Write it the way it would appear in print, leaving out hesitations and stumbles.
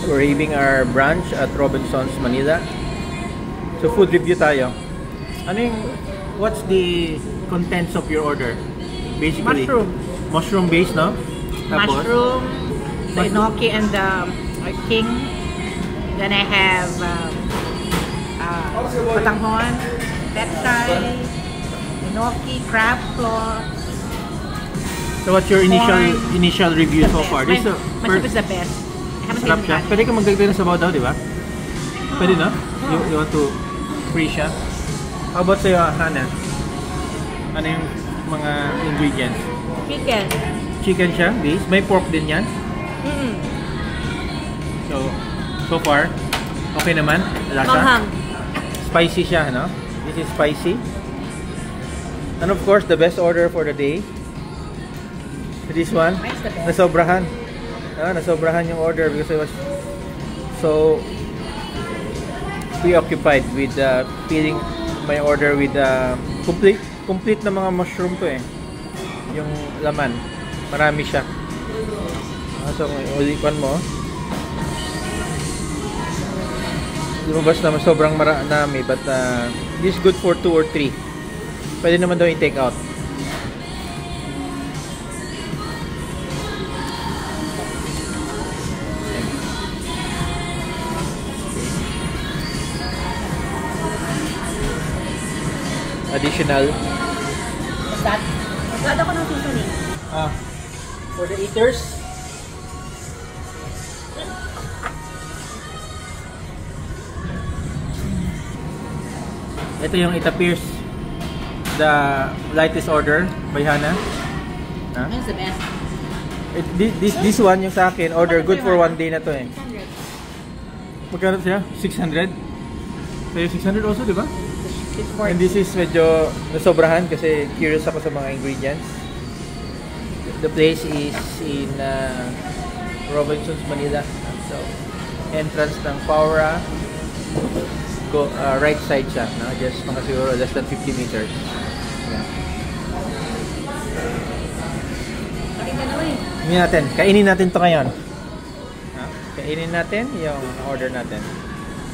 We're having our brunch at Robinson's Manila. So food review tayo. What's the contents of your order? Basically, mushroom based, no? Tapos, mushroom, the enoki and the king. Then I have patanghon, pechay, enoki, crab claw. So what's your initial review so far? This is Masarap is the best. I haven't sarap siya. tasted Pwede ka magdagdag ng sabaw daw, di ba? Pwede, no? You want to free siya? How about sa'yo, Hannah? Ano yung mga ingredients? Chicken. Chicken siya, base. May pork din yan. So far, okay naman. Lasa. Spicy siya, no? This is spicy. And of course, the best order for the day. This one, nasobrahan. Nasobrahan yung order because I was so preoccupied with filling my order with complete na mga mushroom to eh. Yung laman, marami siya. So, ulipan mo. Lumabas naman sobrang marami but this is good for 2 or 3. Pwede naman daw i-take out. Additional. Magkado ko ng seasoning. For the eaters, ito yung it appears the lightest order by Hannah. That's the best. This one yung sa akin order good for 1 day na to eh. 600. Magkano siya? 600? Sa'yo 600 also, di ba? And 640. this is medyo nasobrahan kasi curious ako sa mga ingredients. The place is in Robinson's Manila. So, entrance ng Paura. Go right side siya, no? Just mga siguro less than 50 meters. Yeah. Kainin natin to ngayon. Kainin natin yung order natin.